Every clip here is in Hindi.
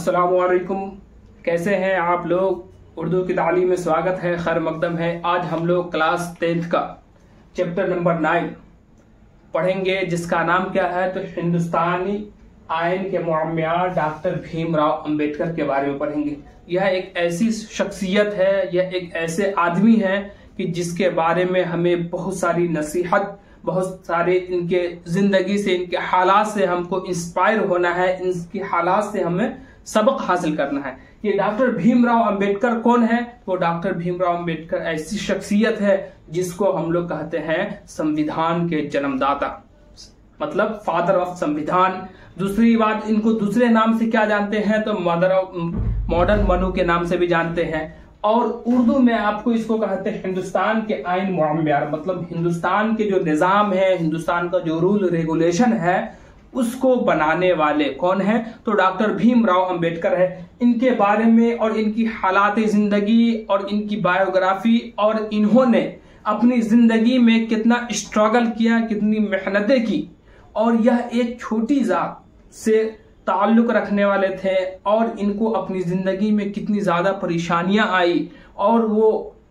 अस्सलामुअलैकुम, कैसे हैं आप लोग। उर्दू की तालीम में स्वागत है, खैर मकदम है। आज हम लोग क्लास 10th का चैप्टर नंबर 9 पढ़ेंगे, जिसका नाम क्या है तो हिंदुस्तानी आयन के मुअम्मियार डॉक्टर भीमराव अंबेडकर के बारे में पढ़ेंगे। यह एक ऐसी शख्सियत है, यह एक ऐसे आदमी है कि जिसके बारे में हमें बहुत सारी नसीहत, बहुत सारे इनके जिंदगी से, इनके हालात से हमको इंस्पायर होना है, इनकी हालात से हमें सबक हासिल करना है। ये डॉक्टर भीमराव अंबेडकर कौन है? वो डॉक्टर भीमराव अंबेडकर ऐसी शख्सियत है जिसको हम लोग कहते हैं संविधान के जन्मदाता, मतलब फादर ऑफ संविधान। दूसरी बात, इनको दूसरे नाम से क्या जानते हैं तो मदर ऑफ मॉडर्न मनु के नाम से भी जानते हैं। और उर्दू में आपको इसको कहते हैं हिंदुस्तान के आइन मुअम्मियार, मतलब हिंदुस्तान के जो निजाम है, हिंदुस्तान का जो रूल रेगुलेशन है, उसको बनाने वाले कौन है तो डॉक्टर भीमराव अंबेडकर है। इनके बारे में और इनकी हालात जिंदगी और इनकी बायोग्राफी और इन्होंने अपनी जिंदगी में कितना स्ट्रगल किया, कितनी मेहनतें की, और यह एक छोटी जात से ताल्लुक रखने वाले थे और इनको अपनी जिंदगी में कितनी ज्यादा परेशानियां आई और वो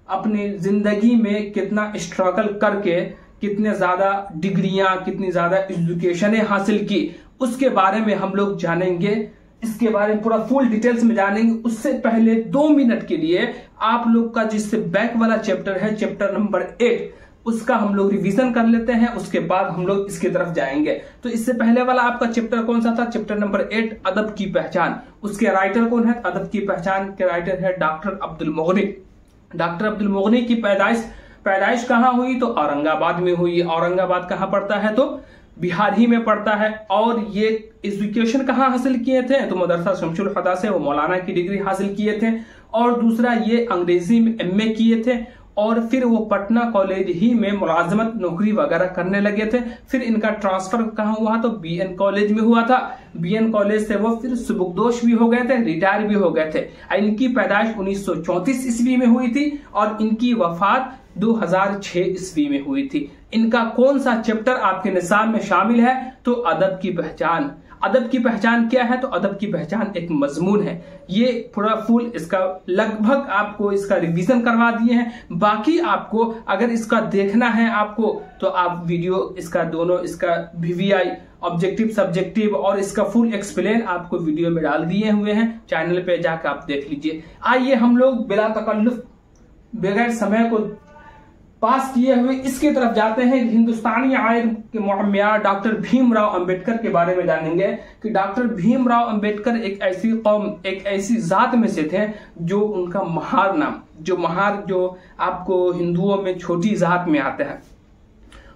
अपनी जिंदगी में कितना स्ट्रगल करके कितने ज्यादा डिग्रियां, कितनी ज्यादा एजुकेशनें हासिल की, उसके बारे में हम लोग जानेंगे। इसके बारे में पूरा फुल डिटेल्स में जानेंगे। उससे पहले 2 मिनट के लिए आप लोग का जिससे बैक वाला चैप्टर है, चैप्टर नंबर 8, उसका हम लोग रिवीजन कर लेते हैं, उसके बाद हम लोग इसकी तरफ जाएंगे। तो इससे पहले वाला आपका चैप्टर कौन सा था? चैप्टर नंबर 8, अदब की पहचान। उसके राइटर कौन है? अदब की पहचान के राइटर है डॉक्टर अब्दुल मुगनी। डॉक्टर अब्दुल मुगनी की पैदाइश कहाँ हुई तो औरंगाबाद में हुई। औरंगाबाद कहाँ पड़ता है तो बिहार ही में पड़ता है। और ये एजुकेशन कहाँ हासिल किए थे तो मदरसा शमशुल हुदा से वो मौलाना की डिग्री हासिल किए थे। और दूसरा, ये अंग्रेजी में MA किए थे और फिर वो पटना कॉलेज ही में मुलाजमत नौकरी वगैरह करने लगे थे। फिर इनका ट्रांसफर कहाँ हुआ तो BN कॉलेज में हुआ था। BN कॉलेज से वो फिर सुबुकदोश भी हो गए थे, रिटायर भी हो गए थे। इनकी पैदाइश 1934 ईस्वी में हुई थी और इनकी वफात 2006 ईस्वी में हुई थी। इनका कौन सा चैप्टर आपके निसाब में शामिल है तो अदब की पहचान। अदब की पहचान क्या है तो अदब की पहचान एक मजमून है। ये पूरा फुल इसका लगभग आपको इसका रिवीजन करवा दिए हैं। बाकी आपको अगर इसका देखना है आपको तो आप वीडियो इसका दोनों, इसका VVI ऑब्जेक्टिव सब्जेक्टिव और इसका फुल एक्सप्लेन आपको वीडियो में डाल दिए हुए हैं, चैनल पे जाकर आप देख लीजिए। आइए हम लोग बिला तकल्लुफ, बगैर समय को पास किए हुए इसकी तरफ जाते हैं। हिंदुस्तानी आयन के मुअम्मियार डॉक्टर भीमराव अंबेडकर के बारे में जानेंगे कि डॉक्टर भीमराव अंबेडकर एक ऐसी कौम, एक ऐसी जात में से थे जो उनका महार नाम, जो आपको हिंदुओं में छोटी जात में आता है,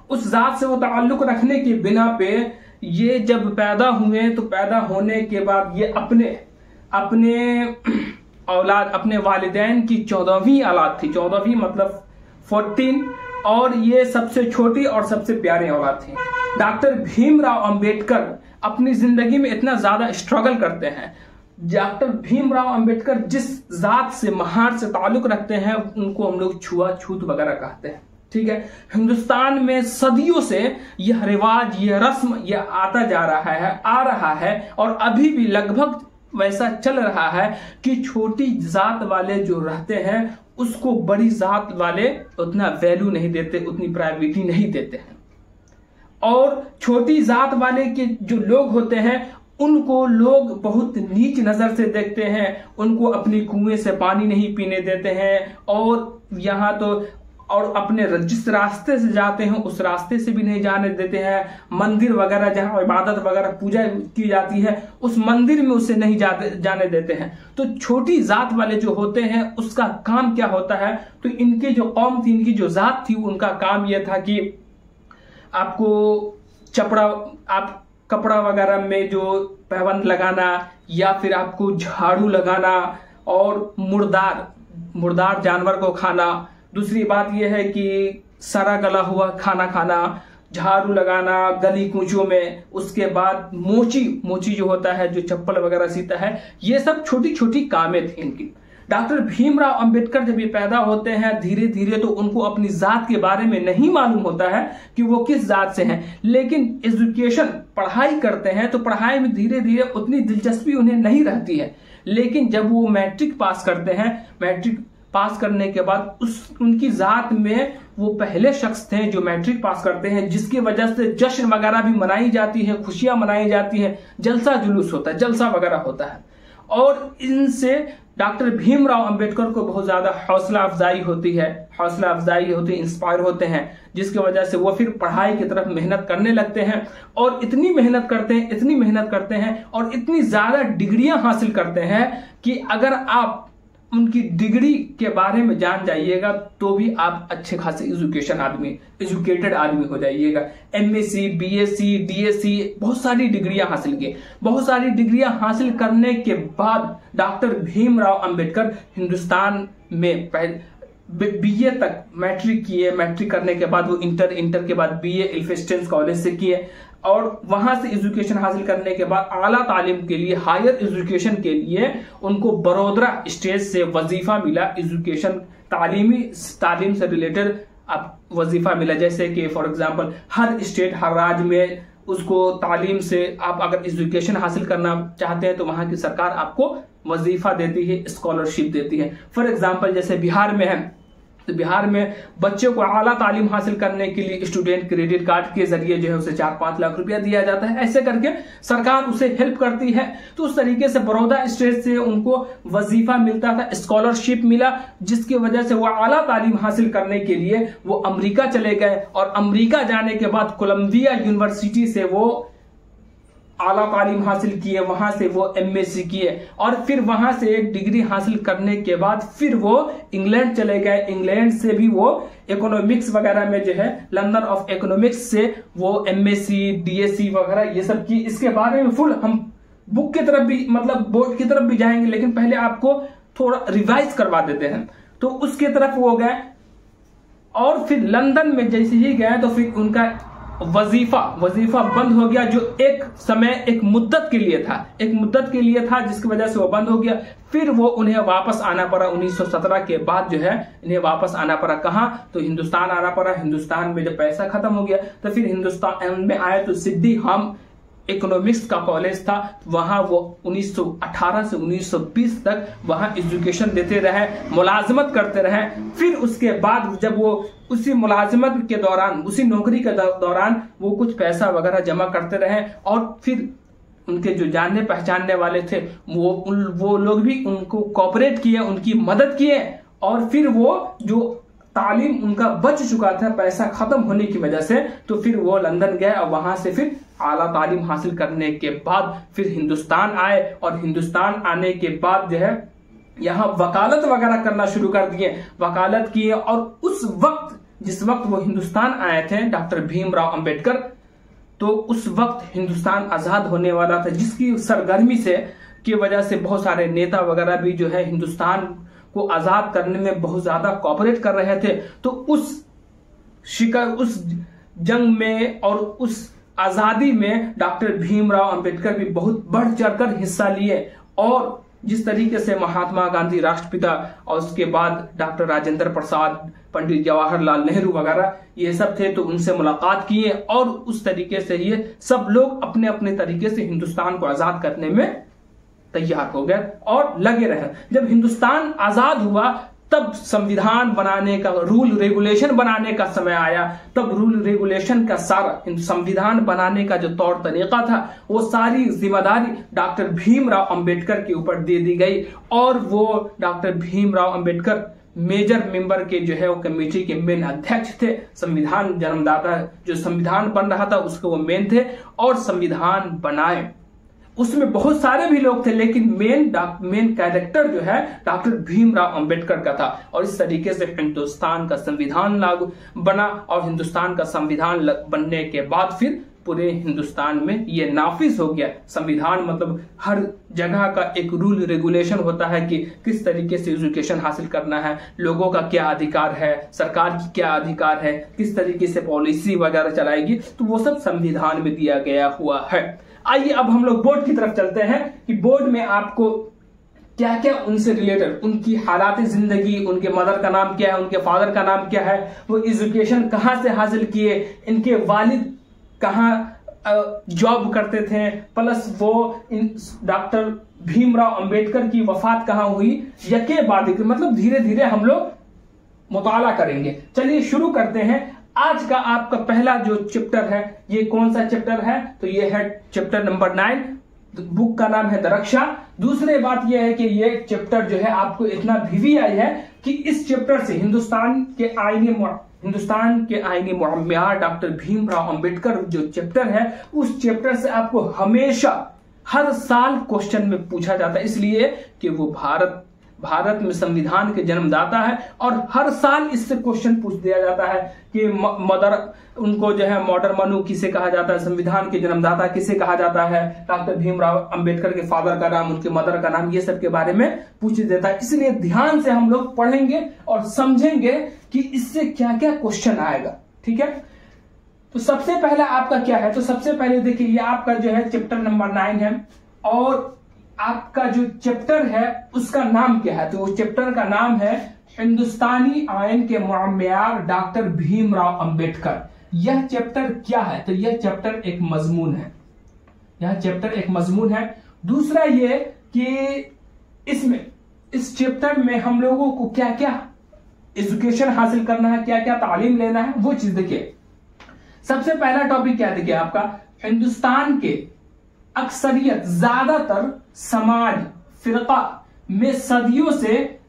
उस जात से वो ताल्लुक रखने की बिना पे ये जब पैदा हुए तो पैदा होने के बाद ये अपने औलाद, अपने वालिदैन की 14वीं औलाद थी। 14वीं मतलब 14, और ये सबसे छोटी और सबसे प्यारे औलाद थे। डॉक्टर भीमराव अंबेडकर अपनी जिंदगी में इतना ज्यादा स्ट्रगल करते हैं। डॉक्टर भीमराव अंबेडकर जिस जात से, महार से ताल्लुक रखते हैं, उनको हम लोग छुआछूत वगैरह कहते हैं। ठीक है, हिंदुस्तान में सदियों से यह रिवाज, यह रस्म, यह आता जा रहा है और अभी भी लगभग वैसा चल रहा है कि छोटी जात वाले जो रहते हैं उसको बड़ी जात वाले उतना वैल्यू नहीं देते, उतनी प्रायोरिटी नहीं देते हैं। और छोटी जात वाले के जो लोग होते हैं उनको लोग बहुत नीच नजर से देखते हैं, उनको अपनी कुएं से पानी नहीं पीने देते हैं। और यहाँ तो और अपने जिस रास्ते से जाते हैं उस रास्ते से भी नहीं जाने देते हैं। मंदिर वगैरह जहाँ इबादत वगैरह पूजा की जाती है उस मंदिर में उसे नहीं जाने देते हैं। तो छोटी जात वाले जो होते हैं उसका काम क्या होता है तो इनकी जो कौम थी, इनकी जो जात थी, उनका काम यह था कि आपको कपड़ा वगैरह में जो पाबंद लगाना, या फिर आपको झाड़ू लगाना और मुर्दार जानवर को खाना। दूसरी बात यह है कि सड़ा गला हुआ खाना खाना, झाड़ू लगाना गली कूचों में। उसके बाद मोची जो होता है, जो चप्पल वगैरह सीता है, ये सब छोटी छोटी कामें थी इनकी। डॉक्टर भीमराव अंबेडकर जब ये पैदा होते हैं धीरे धीरे तो उनको अपनी जात के बारे में नहीं मालूम होता है कि वो किस जात से हैं, लेकिन एजुकेशन पढ़ाई करते हैं तो पढ़ाई में धीरे धीरे उतनी दिलचस्पी उन्हें नहीं रहती है। लेकिन जब वो मैट्रिक पास करते हैं, मैट्रिक पास करने के बाद उनकी जात में वो पहले शख्स थे जो मैट्रिक पास करते हैं, जिसकी वजह से जश्न वगैरह भी मनाई जाती है, खुशियां मनाई जाती है, जलसा जुलूस होता है, जलसा वगैरह होता है। और इनसे डॉक्टर भीमराव अंबेडकर को बहुत ज्यादा हौसला अफजाई होती है, इंस्पायर होते हैं, जिसकी वजह से वो फिर पढ़ाई की तरफ मेहनत करने लगते हैं और इतनी मेहनत करते हैं और इतनी ज्यादा डिग्रियां हासिल करते हैं कि अगर आप उनकी डिग्री के बारे में जान जाइएगा तो भी आप अच्छे खासे एजुकेटेड आदमी हो जाइएगा। एमएससी, बीएससी, डीएससी, बहुत सारी डिग्रियां हासिल की। बहुत सारी डिग्रियां हासिल करने के बाद डॉक्टर भीमराव अंबेडकर हिंदुस्तान में बीए तक मैट्रिक किए। मैट्रिक करने के बाद वो इंटर के बाद बीए एल्फिंस्टन कॉलेज से किए और वहां से एजुकेशन हासिल करने के बाद आला तालीम के लिए, हायर एजुकेशन के लिए उनको बड़ौदा स्टेट से वजीफा मिला। एजुकेशन तालीम से रिलेटेड अब वजीफा मिला, जैसे कि फॉर एग्जांपल हर स्टेट, हर राज्य में उसको तालीम से आप अगर एजुकेशन हासिल करना चाहते हैं तो वहां की सरकार आपको वजीफा देती है, स्कॉलरशिप देती है। फॉर एग्जांपल जैसे बिहार में है तो बिहार में बच्चों को आला तालीम हासिल करने के लिए स्टूडेंट क्रेडिट कार्ड के जरिए जो है उसे 4-5 लाख रुपया दिया जाता है। ऐसे करके सरकार उसे हेल्प करती है। तो उस तरीके से बड़ौदा स्टेट से उनको वजीफा मिलता था, स्कॉलरशिप मिला, जिसकी वजह से वो आला तालीम हासिल करने के लिए वो अमेरिका चले गए और अमेरिका जाने के बाद कोलंबिया यूनिवर्सिटी से वो आला तालीम हासिल किए, वहां से वो एमएससी किए और फिर वहां से एक डिग्री हासिल करने के बाद फिर वो इंग्लैंड चले गए। इंग्लैंड से भी वो इकोनॉमिक्स वगैरह में जो है लंदन ऑफ इकोनॉमिक्स से वो एमएससी, डीएससी वगैरह ये सब की। इसके बारे में फुल हम बुक की तरफ भी, मतलब बोर्ड की तरफ भी जाएंगे, लेकिन पहले आपको थोड़ा रिवाइज करवा देते हैं। तो उसके तरफ वो गए और फिर लंदन में जैसे ही गए तो फिर उनका वजीफा बंद हो गया, जो एक मुद्दत के लिए था, जिसकी वजह से वो बंद हो गया। फिर वो उन्हें वापस आना पड़ा 1917 के बाद जो है इन्हें वापस आना पड़ा। कहां? तो हिंदुस्तान आना पड़ा। हिंदुस्तान में जब पैसा खत्म हो गया तो फिर हिंदुस्तान में आए तो सिद्धि हम इकोनॉमिक्स का कॉलेज था, वहां वो 1918 से 1920 तक वहां एजुकेशन देते रहे, मुलाजमत करते रहे। फिर उसके बाद जब वो उसी मुलाजमत के दौरान, उसी नौकरी के दौरान वो कुछ पैसा वगैरह जमा करते रहे और फिर उनके जो जानने पहचानने वाले थे वो लोग भी उनको कोऑपरेट किए, उनकी मदद किए और फिर वो जो तालीम उनका बच चुका था पैसा खत्म होने की वजह से, तो फिर वो लंदन गए और वहां से फिर आला तालीम हासिल करने के बाद फिर हिंदुस्तान आए और हिंदुस्तान आने के बाद जो है यहाँ वकालत वगैरह करना शुरू कर दिए, वकालत किए। और उस वक्त जिस वक्त वो हिंदुस्तान आए थे डॉक्टर भीमराव अंबेडकर, तो उस वक्त हिंदुस्तान आजाद होने वाला था, जिसकी सरगर्मी से की वजह से बहुत सारे नेता वगैरह भी जो है हिंदुस्तान को आजाद करने में बहुत ज्यादा कोऑपरेट कर रहे थे। तो उस जंग में और उस आजादी में डॉक्टर भीमराव अंबेडकर भी बहुत बढ़ चढ़कर हिस्सा लिए। और जिस तरीके से महात्मा गांधी राष्ट्रपिता और उसके बाद डॉक्टर राजेंद्र प्रसाद, पंडित जवाहरलाल नेहरू वगैरह ये सब थे, तो उनसे मुलाकात किए और उस तरीके से ये सब लोग अपने अपने तरीके से हिंदुस्तान को आजाद करने में तैयार हो गए और लगे रहे। जब हिंदुस्तान आजाद हुआ तब संविधान बनाने का, रूल रेगुलेशन बनाने का समय आया। तब रूल रेगुलेशन का सारा, संविधान बनाने का जो तौर तरीका था वो सारी जिम्मेदारी डॉक्टर भीमराव अंबेडकर के ऊपर दे दी गई। और वो doctor Bhimrao Ambedkar major member के जो है वो कमेटी के मेन अध्यक्ष थे। संविधान जन्मदाता, जो संविधान बन रहा था उसके वो मेन थे और संविधान बनाए। उसमें बहुत सारे भी लोग थे, लेकिन मेन कैरेक्टर जो है डॉक्टर भीमराव अंबेडकर का था। और इस तरीके से हिंदुस्तान का संविधान लागू बना और हिंदुस्तान का संविधान बनने के बाद फिर पूरे हिंदुस्तान में ये नाफिज हो गया। संविधान मतलब हर जगह का एक रूल रेगुलेशन होता है कि किस तरीके से एजुकेशन हासिल करना है, लोगों का क्या अधिकार है, सरकार की क्या अधिकार है, किस तरीके से पॉलिसी वगैरह चलाएगी, तो वो सब संविधान में दिया गया हुआ है। आइए अब हम लोग बोर्ड की तरफ चलते हैं कि बोर्ड में आपको क्या क्या उनसे रिलेटेड, उनकी हालात जिंदगी, उनके मदर का नाम क्या है, उनके फादर का नाम क्या है, वो एजुकेशन कहाँ से हासिल किए, इनके वालिद कहाँ जॉब करते थे, प्लस वो डॉक्टर भीमराव अंबेडकर की वफात कहाँ हुई, यके बाद मतलब धीरे धीरे हम लोग मुताला करेंगे। चलिए शुरू करते हैं। आज का आपका पहला जो चैप्टर है, ये कौन सा चैप्टर है, तो ये है चैप्टर नंबर 9, बुक का नाम है द रक्षा। दूसरी बात यह है कि ये चैप्टर जो है आपको इतना वीवीआई है कि इस चैप्टर से हिंदुस्तान के आईनी मुअम्मियार डॉक्टर भीमराव अंबेडकर जो चैप्टर है, उस चैप्टर से आपको हमेशा हर साल क्वेश्चन में पूछा जाता है, इसलिए कि वो भारत में संविधान के जन्मदाता है और हर साल इससे क्वेश्चन पूछ दिया जाता है कि मदर, उनको जो है मॉडर्न मनु किसे कहा जाता है, संविधान के जन्मदाता किसे कहा जाता है, डॉक्टर भीमराव अंबेडकर के फादर का नाम, उनके मदर का नाम, ये सब के बारे में पूछ देता है। इसलिए ध्यान से हम लोग पढ़ेंगे और समझेंगे कि इससे क्या क्या क्वेश्चन आएगा। ठीक है, तो सबसे पहला आपका क्या है, तो सबसे पहले देखिए ये आपका जो है चैप्टर नंबर 9 है और आपका जो चैप्टर है उसका नाम क्या है, तो उस चैप्टर का नाम है हिंदुस्तानी आयन के मुअम्मियार डॉक्टर भीमराव अंबेडकर। यह चैप्टर क्या है, तो यह चैप्टर एक मजमून है, यह चैप्टर एक मजमून है। दूसरा ये कि इस चैप्टर में हम लोगों को क्या क्या एजुकेशन हासिल करना है, क्या क्या तालीम लेना है, वो चीज देखिए। सबसे पहला टॉपिक क्या देखिए आपका, हिंदुस्तान के अक्सरियत ज्यादातर समाज फिरका में सदियों से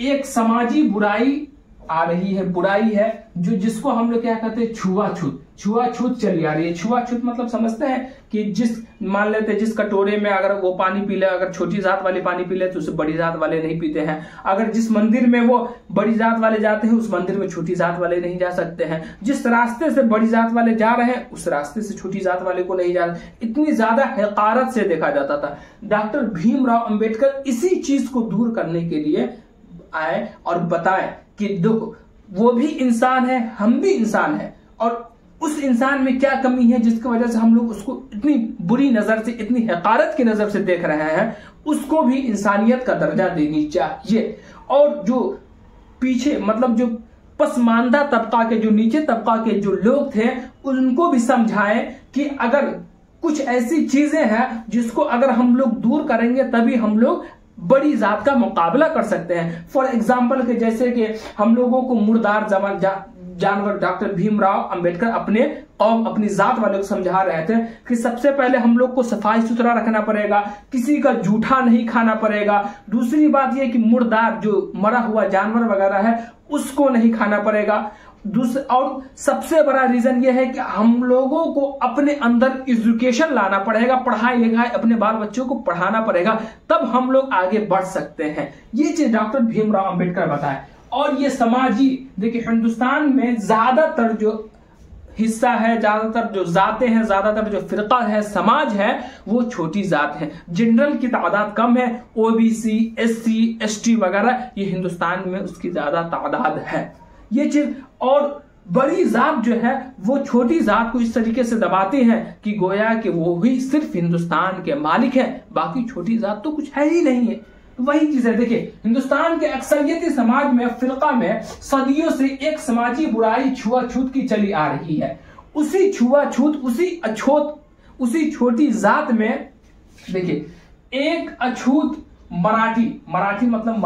एक समाजी बुराई आ रही है, बुराई है जो जिसको हम लोग क्या कहते हैं, छुआछूत चली आ रही है। छुआछूत मतलब समझते हैं कि जिस मान लेते हैं जिस कटोरे में अगर वो पानी पी ले, अगर छोटी जात वाले पानी पी ले तो उसे बड़ी जात वाले नहीं पीते हैं, अगर जिस मंदिर में वो बड़ी जात वाले जाते हैं उस मंदिर में छोटी जात वाले नहीं जा सकते हैं, जिस रास्ते से बड़ी जात वाले जा रहे हैं उस रास्ते से छोटी जात वाले को नहीं जा, इतनी ज्यादा हकारत से देखा जाता था। डॉक्टर भीमराव अंबेडकर इसी चीज को दूर करने के लिए आए और बताए कि देखो वो भी इंसान है, हम भी इंसान है, और उस इंसान में क्या कमी है जिसकी वजह से हम लोग उसको इतनी बुरी नजर से, इतनी हकारत की नजर से देख रहे हैं, उसको भी इंसानियत का दर्जा देनी चाहिए। और जो पीछे मतलब जो पसमानदा तबका के, जो नीचे तबका के जो लोग थे, उनको भी समझाएं कि अगर कुछ ऐसी चीजें हैं जिसको अगर हम लोग दूर करेंगे तभी हम लोग बड़ी जात का मुकाबला कर सकते हैं। फॉर एग्जाम्पल के जैसे कि हम लोगों को मुर्दार जानवर डॉक्टर भीमराव अंबेडकर अपने कौम, अपनी जात वाले को समझा रहे थे कि सबसे पहले हम लोग को सफाई सुथरा रखना पड़ेगा, किसी का जूठा नहीं खाना पड़ेगा। दूसरी बात यह कि मुर्दार जो मरा हुआ जानवर वगैरह है उसको नहीं खाना पड़ेगा। और सबसे बड़ा रीजन यह है कि हम लोगों को अपने अंदर एजुकेशन लाना पड़ेगा, पढ़ाई लिखाई अपने बाल बच्चों को पढ़ाना पड़ेगा, तब हम लोग आगे बढ़ सकते हैं। ये चीज डॉक्टर भीमराव अंबेडकर बताए। और ये समाजी, देखिए हिंदुस्तान में ज्यादातर जो हिस्सा है, ज्यादातर जो जातें हैं, ज्यादातर जो फिरका है, समाज है, वो छोटी जात है, जनरल की तादाद कम है, ओबीसी, एससी, एसटी वगैरह, ये हिंदुस्तान में उसकी ज्यादा तादाद है। ये चीज, और बड़ी जात जो है वो छोटी जात को इस तरीके से दबाती है कि गोया कि वो ही सिर्फ हिंदुस्तान के मालिक है, बाकी छोटी जात तो कुछ है ही नहीं है। वही चीज है, देखिए हिंदुस्तान के अक्सरियती समाज में, फिरका में सदियों से एक समाजी बुराई छुआछूत की चली आ रही है। उसी छुआछूत, उसी छोटी जात में देखिए एक अछूत मराठी मतलब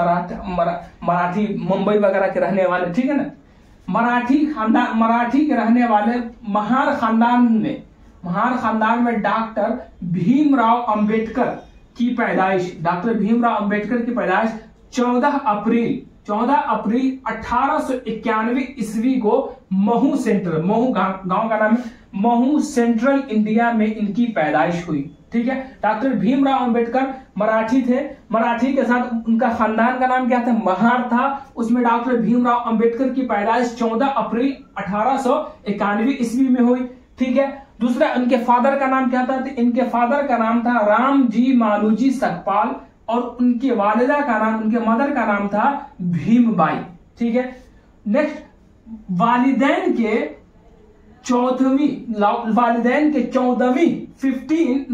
मराठी मुंबई वगैरह के रहने वाले, ठीक है ना, मराठी के रहने वाले महार खानदान में डॉक्टर भीमराव अंबेडकर की पैदाइश, डॉक्टर भीमराव अंबेडकर की पैदाइश 14 अप्रैल 1891 ईस्वी को महू सेंट्रल, महू गांव का नाम है, महू सेंट्रल इंडिया में इनकी पैदाइश हुई। ठीक है, डॉक्टर भीमराव अंबेडकर मराठी थे, मराठी के साथ उनका खानदान का नाम क्या था, महार था। उसमें डॉक्टर भीमराव अंबेडकर की पैदाइश 14 अप्रैल 1891 ईस्वी में हुई। ठीक है, दूसरा उनके फादर का नाम क्या था, तो इनके फादर का नाम था रामजी मालूजी सकपाल, और उनकी वालिदा का नाम, उनके मदर का नाम था भीमबाई। ठीक है, नेक्स्ट वालिदैन के 14वीं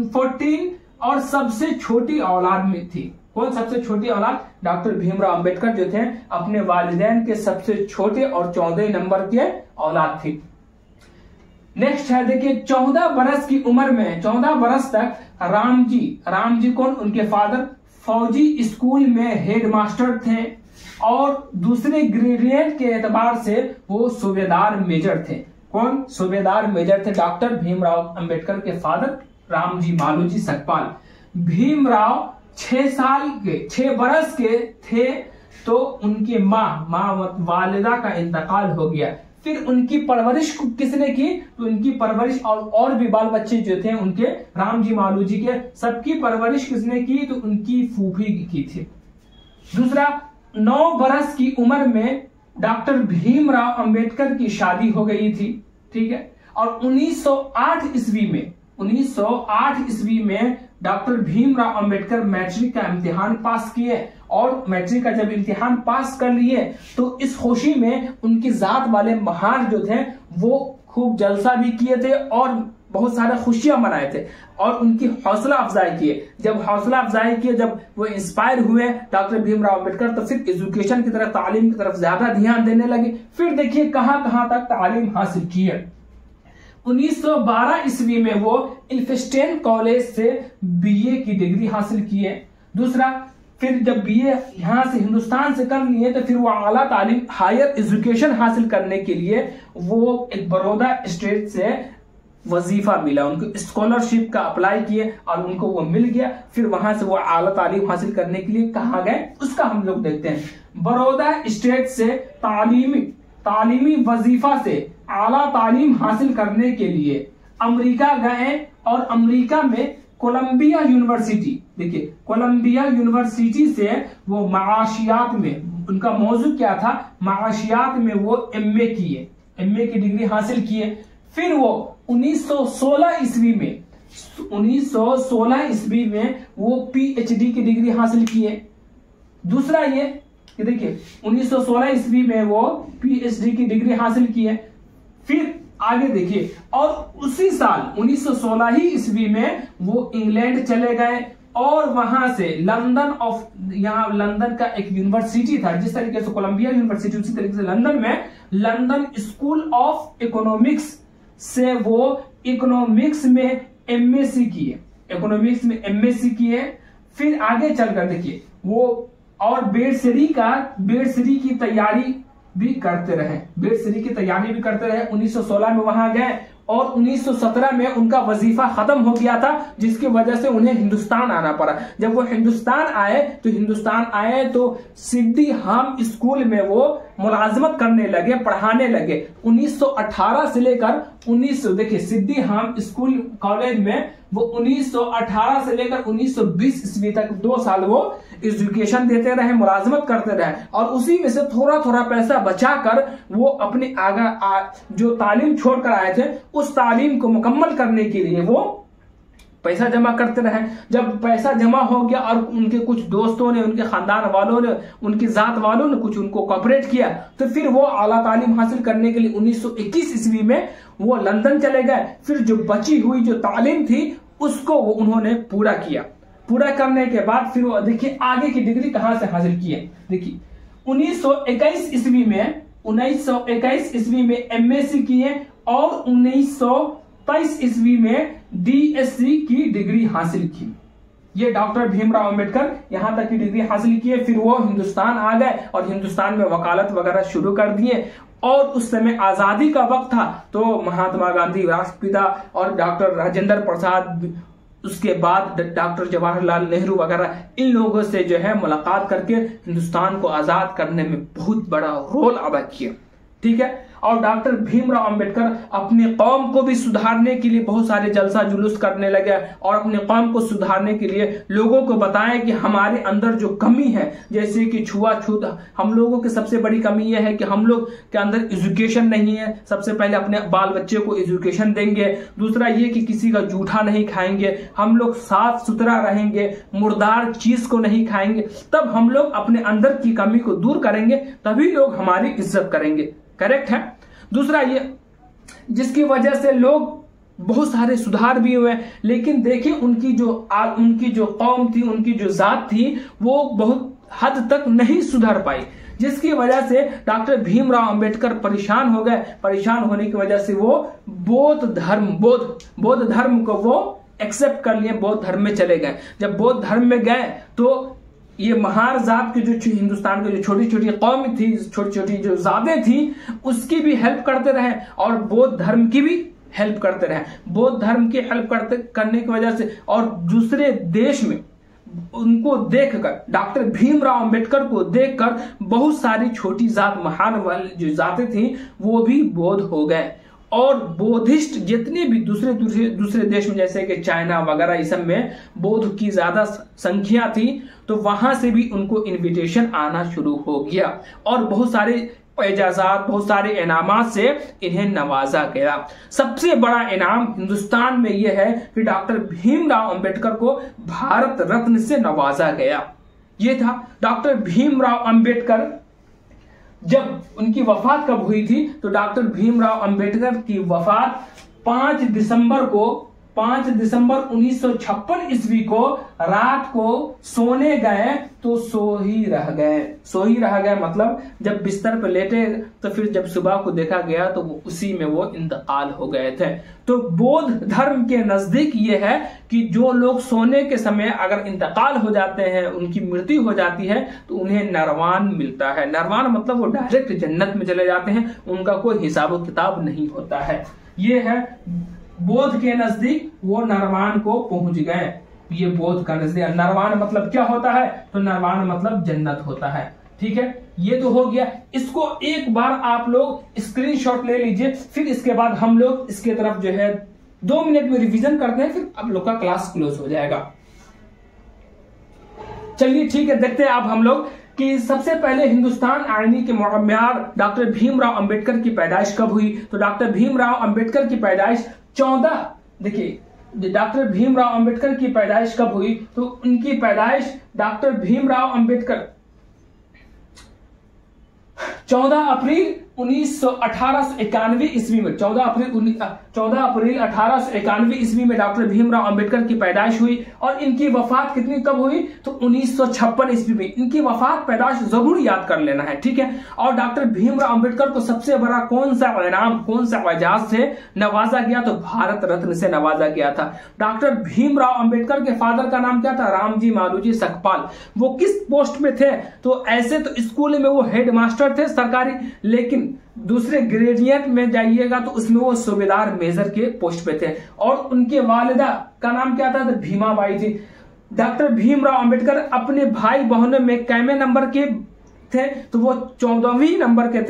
14 और सबसे छोटी औलाद में थी। कौन सबसे छोटी औलाद? डॉक्टर भीमराव अंबेडकर जो थे अपने वालिदैन के सबसे छोटे और 14 नंबर के औलाद थे। नेक्स्ट है देखिए 14 बरस की उम्र में 14 बरस तक राम जी कौन? उनके फादर फौजी स्कूल में हेडमास्टर थे और दूसरे ग्रेडियंट के एतबार से वो सूबेदार मेजर थे। कौन? सूबेदार मेजर थे डॉक्टर भीमराव अंबेडकर के फादर रामजी मालूजी सकपाल। भीमराव 6 बरस के थे तो उनकी माँ वालिदा का इंतकाल हो गया। फिर उनकी परवरिश किसने की? तो उनकी परवरिश और भी बाल बच्चे जो थे उनके रामजी मालूजी के, सबकी परवरिश किसने की? तो उनकी फूफी की थी। दूसरा 9 बरस की उम्र में डॉक्टर भीमराव अंबेडकर की शादी हो गई थी, ठीक है। और 1908 ईस्वी में डॉक्टर भीमराव अंबेडकर मैट्रिक का इम्तिहान पास किए और मैट्रिक का जब इम्तिहान पास कर लिए तो इस खुशी में उनकी जात वाले महार जो थे वो खूब जलसा भी किए थे और बहुत सारे खुशियां मनाए थे और उनकी हौसला अफजाई किए। जब हौसला अफजाई किए, जब वो इंस्पायर हुए डॉक्टर भीमराव अंबेडकर, तो फिर एजुकेशन की तरफ, तालीम की तरफ ज्यादा ध्यान देने लगे। फिर देखिए कहां कहां तक तालीम हासिल की है। 1912 ईस्वी में वो इल्फस्टेन कॉलेज से बीए की डिग्री हासिल की है। दूसरा, फिर जब बीए यहां से हिंदुस्तान से कर लिए तो फिर वो आला तालीम हायर एजुकेशन हासिल करने के लिए वो एक बड़ौदा स्टेट से वजीफा मिला, उनको स्कॉलरशिप का अप्लाई किए और उनको वो मिल गया। फिर वहां से वो आला तालीम हासिल करने के लिए कहाँ गए उसका हम लोग देखते हैं। बड़ौदा स्टेट से तालीमी वजीफा से आला तालीम हासिल करने के लिए अमेरिका गए और अमेरिका में कोलंबिया यूनिवर्सिटी, देखिए कोलंबिया यूनिवर्सिटी से वो माशियात में, उनका मौजू क्या था? माशियात में वो एमए की डिग्री हासिल किए। फिर वो 1916 ईस्वी में वो पीएचडी की डिग्री हासिल किए। दूसरा ये देखिए 1916 ईस्वी में वो पीएचडी की डिग्री हासिल किए। फिर आगे देखिए, और उसी साल 1916 ही ईस्वी में वो इंग्लैंड चले गए और वहां से लंदन का एक यूनिवर्सिटी था, जिस तरीके से कोलंबिया यूनिवर्सिटी उसी तरीके से लंदन में लंदन स्कूल ऑफ इकोनॉमिक्स से वो इकोनॉमिक्स में एमएससी किए। फिर आगे चलकर देखिए वो और बेडसरी की तैयारी भी करते रहे। 1916 में वहां गए और 1917 में उनका वजीफा खत्म हो गया था, जिसकी वजह से उन्हें हिंदुस्तान आना पड़ा। जब वो हिंदुस्तान आए तो सिड्डी हाम स्कूल में वो मुलाजमत करने लगे, पढ़ाने लगे। 1918 से लेकर 1900, देखिए सिड्डी हाम स्कूल कॉलेज में वो 1918 से लेकर 1920 ईस्वी तक 2 साल वो एजुकेशन देते रहे, मुलाजमत करते रहे और उसी में से थोड़ा थोड़ा पैसा बचाकर वो अपने जो तालीम छोड़कर आए थे उस तालीम को मुकम्मल करने के लिए वो पैसा जमा करते रहे। जब पैसा जमा हो गया और उनके कुछ दोस्तों ने, उनके खानदान वालों ने, उनकी जात वालों ने कुछ उनको कोऑपरेट किया तो फिर वो आला तालीम हासिल करने के लिए 1921 ईस्वी में वो लंदन चले गए। फिर जो बची हुई जो तालीम थी उसको वो उन्होंने पूरा किया। पूरा करने के बाद फिर वो देखिए आगे की डिग्री कहां से हासिल की है। देखिए 1921 ईस्वी में एमएससी किए और 1923 ईस्वी में डीएससी की डिग्री हासिल की। ये डॉक्टर भीमराव अंबेडकर यहां तक की डिग्री हासिल किए। फिर वो हिंदुस्तान आ गए और हिंदुस्तान में वकालत वगैरह शुरू कर दिए और उस समय आजादी का वक्त था तो महात्मा गांधी राष्ट्रपिता और डॉक्टर राजेंद्र प्रसाद, उसके बाद डॉक्टर जवाहरलाल नेहरू वगैरह, इन लोगों से जो है मुलाकात करके हिंदुस्तान को आजाद करने में बहुत बड़ा रोल अदा किया, ठीक है। और डॉक्टर भीमराव अंबेडकर अपने कौम को भी सुधारने के लिए बहुत सारे जलसा जुलूस करने लगे और अपने कौम को सुधारने के लिए लोगों को बताया कि हमारे अंदर जो कमी है, जैसे कि छुआछूत, हम लोगों की सबसे बड़ी कमी यह है कि हम लोग के अंदर एजुकेशन नहीं है। सबसे पहले अपने बाल बच्चे को एजुकेशन देंगे। दूसरा ये कि किसी का जूठा नहीं खाएंगे, हम लोग साफ सुथरा रहेंगे, मुर्दार चीज को नहीं खाएंगे, तब हम लोग अपने अंदर की कमी को दूर करेंगे, तभी लोग हमारी इज्जत करेंगे। करेक्ट है। दूसरा ये जिसकी वजह से लोग बहुत सारे सुधार भी हुए, लेकिन देखिए उनकी जो कौम थी, उनकी जो जात थी, वो बहुत हद तक नहीं सुधर पाई, जिसकी वजह से डॉक्टर भीमराव अंबेडकर परेशान हो गए। परेशान होने की वजह से वो बौद्ध धर्म को वो एक्सेप्ट कर लिए, बौद्ध धर्म में चले गए। जब बौद्ध धर्म में गए तो ये महार जात की जो हिंदुस्तान की जो छोटी छोटी कौम थी, छोटी छोटी जो जातें थी, उसकी भी हेल्प करते रहे और बौद्ध धर्म की भी हेल्प करते रहे। बौद्ध धर्म की हेल्प करने की वजह से और दूसरे देश में उनको देखकर, डॉक्टर भीमराव अंबेडकर को देखकर बहुत सारी छोटी जात, महान वाली जो जातें थी, वो भी बौद्ध हो गए। और बौद्धिस्ट जितने भी दूसरे देश में, जैसे कि चाइना वगैरह, इस सब में बौद्ध की ज्यादा संख्या थी, तो वहां से भी उनको इनविटेशन आना शुरू हो गया और बहुत सारे एजाजात, बहुत सारे इनामात से इन्हें नवाजा गया। सबसे बड़ा इनाम हिंदुस्तान में यह है कि डॉक्टर भीमराव अंबेडकर को भारत रत्न से नवाजा गया। यह था डॉक्टर भीमराव अंबेडकर। जब उनकी वफात कब हुई थी, तो डॉक्टर भीमराव अंबेडकर की वफात 5 दिसंबर 1956 ईस्वी को रात को सोने गए तो सो ही रह गए मतलब जब बिस्तर पर लेटे तो फिर जब सुबह को देखा गया तो वो उसी में वो इंतकाल हो गए थे। तो बौद्ध धर्म के नजदीक ये है कि जो लोग सोने के समय अगर इंतकाल हो जाते हैं, उनकी मृत्यु हो जाती है, तो उन्हें नरवान मिलता है। नरवान मतलब वो डायरेक्ट जन्नत में चले जाते हैं, उनका कोई हिसाब किताब नहीं होता है। ये है बौद्ध के नजदीक वो नरवान को पहुंच गए। ये बौद्ध का नजदीक, नरवान मतलब क्या होता है, तो नरवान मतलब जन्नत होता है। ठीक है, ये तो हो गया। इसको एक बार आप लोग स्क्रीनशॉट ले लीजिए, फिर इसके बाद हम लोग इसके तरफ जो है 2 मिनट में रिवीजन करते हैं, फिर आप लोग का क्लास क्लोज हो जाएगा। चलिए ठीक है, देखते हैं अब हम लोग कि सबसे पहले हिंदुस्तान आईनी के मुअम्मिर डॉक्टर भीमराव अंबेडकर की पैदाइश कब हुई। तो डॉक्टर भीमराव अंबेडकर की पैदाइश 14, देखिए डॉक्टर भीमराव अंबेडकर की पैदाइश कब हुई, तो उनकी पैदाइश डॉक्टर भीमराव अंबेडकर 14 अप्रैल 1891 ईस्वी में, 14 अप्रैल 1891 ईस्वी में डॉक्टर भीमराव अंबेडकर की पैदाइश हुई। और इनकी वफात कितनी कब हुई, तो 1956 ईस्वी में। इनकी वफात पैदाइश जरूर याद कर लेना है, ठीक है। और डॉक्टर भीमराव अंबेडकर को सबसे बड़ा कौन सा इनाम, कौन सा एजाज से नवाजा गया, तो भारत रत्न से नवाजा गया था। डॉक्टर भीमराव अंबेडकर के फादर का नाम क्या था, रामजी मालूजी सकपाल। वो किस पोस्ट में थे, तो ऐसे तो स्कूल में वो हेड मास्टर थे सरकारी, लेकिन दूसरे ग्रेडियंट में जाइएगा तो उसमें वो सूबेदार मेजर के पोस्ट पे थे। और उनके वालिदा का नाम क्या था, तो भीमाबाई थी। डॉक्टर भीमराव अंबेडकर अपने भाई बहनों में कैमे नंबर के थे, तो वो 14 नंबर के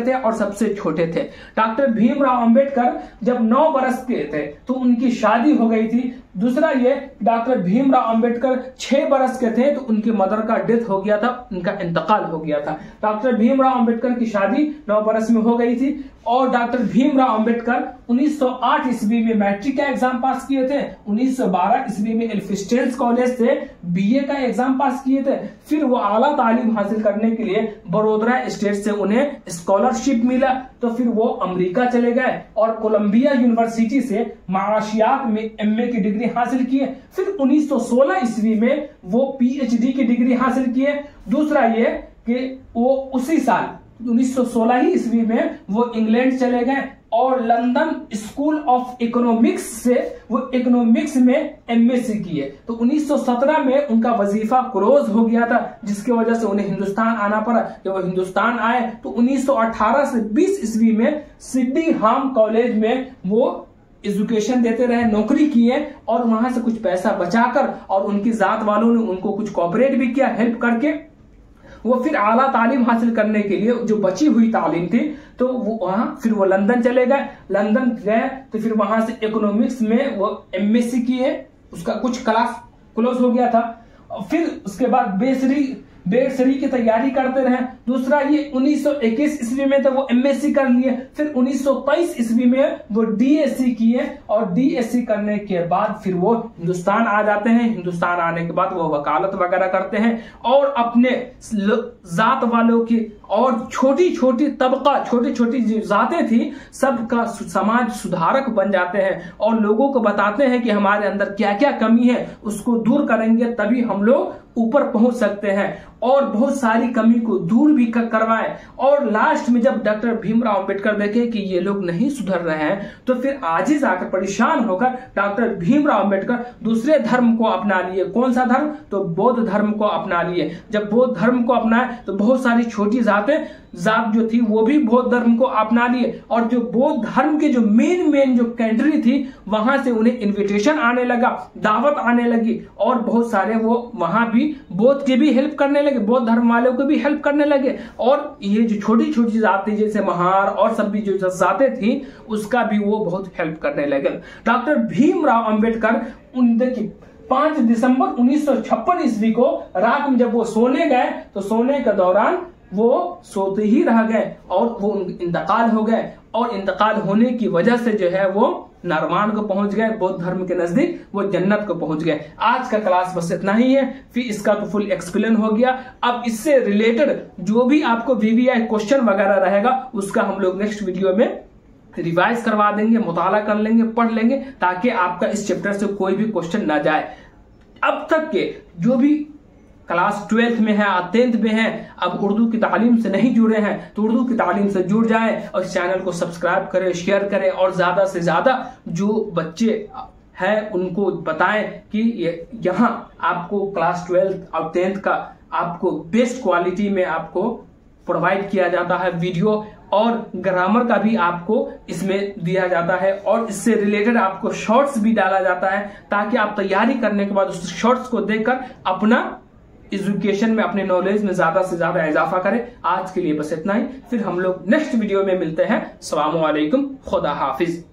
थे और सबसे छोटे थे। डॉक्टर भीमराव अंबेडकर जब 9 बरस के थे तो उनकी शादी हो गई थी। दूसरा ये डॉक्टर भीमराव अंबेडकर 6 बरस के थे तो उनकी मदर का डेथ हो गया था, उनका इंतकाल हो गया था। डॉक्टर भीमराव अंबेडकर की शादी 9 बरस में हो गई थी। और डॉक्टर भीमराव अंबेडकर 1908 ईस्वी में मैट्रिक का एग्जाम पास किए थे। 1912 ईस्वी में एल्फिस्टेंस कॉलेज से बीए का एग्जाम पास किए थे। फिर वो आला तालीम हासिल करने के लिए बड़ोदरा स्टेट से उन्हें स्कॉलरशिप मिला, तो फिर वो अमेरिका चले गए और कोलंबिया यूनिवर्सिटी से माशियात में एमए की डिग्री हासिल किए। फिर 1916 ईस्वी में वो पीएचडी की डिग्री हासिल किए। दूसरा ये कि वो उसी साल 1916 ही ईस्वी में वो इंग्लैंड चले गए और लंदन स्कूल ऑफ इकोनॉमिक्स से वो इकोनॉमिक्स में एमएससी किए। तो 1917 में उनका वजीफा क्लोज हो गया था, जिसकी वजह से उन्हें हिंदुस्तान आना पड़ा। जब वो हिंदुस्तान आए तो 1918 से 20 ईस्वी में सिडनी हाम कॉलेज में वो एजुकेशन देते रहे, नौकरी किए और वहां से कुछ पैसा बचाकर, और उनकी जात वालों ने उनको कुछ कोऑपरेट भी किया हेल्प करके, वो फिर आला तालीम हासिल करने के लिए जो बची हुई तालीम थी तो वो वहां फिर वो लंदन चले गए। लंदन गए तो फिर वहां से इकोनॉमिक्स में वो एमएससी किए, उसका कुछ क्लास क्लोज हो गया था। और फिर उसके बाद बेसरी की तैयारी करते रहे। दूसरा ये 1921 ईस्वी में तो वो एमएससी कर लिए, फिर 1923 ईस्वी में वो डीएससी किए और डीएससी करने के बाद फिर वो हिंदुस्तान आ जाते हैं। हिंदुस्तान आने के बाद वो वकालत वगैरह करते हैं और अपने जात वालों की और छोटी छोटी तबका, छोटी छोटी जातें थी, सबका समाज सुधारक बन जाते हैं और लोगों को बताते हैं कि हमारे अंदर क्या क्या कमी है, उसको दूर करेंगे तभी हम लोग ऊपर पहुंच सकते हैं, और बहुत सारी कमी को दूर भी करवाएं। और लास्ट में जब डॉक्टर भीमराव अंबेडकर देखे कि ये लोग नहीं सुधर रहे हैं, तो फिर आजिज आकर परेशान होकर डॉक्टर भीमराव अंबेडकर दूसरे धर्म को अपना लिए। कौन सा धर्म? तो बौद्ध धर्म को अपना लिए। जब बौद्ध धर्म को अपनाए तो बहुत सारी छोटी जात जो थी वो भी बौद्ध धर्म को अपना लिए, और जो बौद्ध धर्म के जो मेन जो कंट्री थी वहां से उन्हें इनविटेशन आने लगा, दावत आने लगी, और बहुत सारे वो वहां भी बौद्ध की भी हेल्प करने लगे, बौद्ध धर्म वालों को भी हेल्प करने लगे। और ये जो छोटी छोटी जातें जैसे महार और सब भी जो जातें थी उसका भी वो बहुत हेल्प करने लगे। डॉक्टर भीमराव अंबेडकर 5 दिसंबर 1956 ईस्वी को रात में जब वो सोने गए तो सोने के दौरान वो सोते ही रह गए और वो इंतकाल हो गए, और इंतकाल होने की वजह से जो है वो नरमान को पहुंच गए, बौद्ध धर्म के नजदीक वो जन्नत को पहुंच गए। आज का क्लास बस इतना ही है, फिर इसका तो फुल एक्सप्लेन हो गया। अब इससे रिलेटेड जो भी आपको वीवीआई क्वेश्चन वगैरह रहेगा उसका हम लोग नेक्स्ट वीडियो में रिवाइज करवा देंगे, मुताला कर लेंगे, पढ़ लेंगे, ताकि आपका इस चैप्टर से कोई भी क्वेश्चन ना जाए। अब तक के जो भी क्लास 12th में है, 10th में है, अब उर्दू की तालीम से नहीं जुड़े हैं तो उर्दू की तालीम से जुड़ जाएं और इस चैनल को सब्सक्राइब करें, शेयर करें, और ज्यादा से ज्यादा जो बच्चे हैं उनको बताएं कि यहाँ आपको क्लास 12th और 10th का आपको बेस्ट क्वालिटी में आपको प्रोवाइड किया जाता है वीडियो, और ग्रामर का भी आपको इसमें दिया जाता है, और इससे रिलेटेड आपको शॉर्ट्स भी डाला जाता है, ताकि आप तैयारी करने के बाद उस शॉर्ट्स को देखकर अपना एजुकेशन में, अपने नॉलेज में ज्यादा से ज्यादा इजाफा करें। आज के लिए बस इतना ही, फिर हम लोग नेक्स्ट वीडियो में मिलते हैं। अस्सलामु अलैकुम, खुदा हाफिज।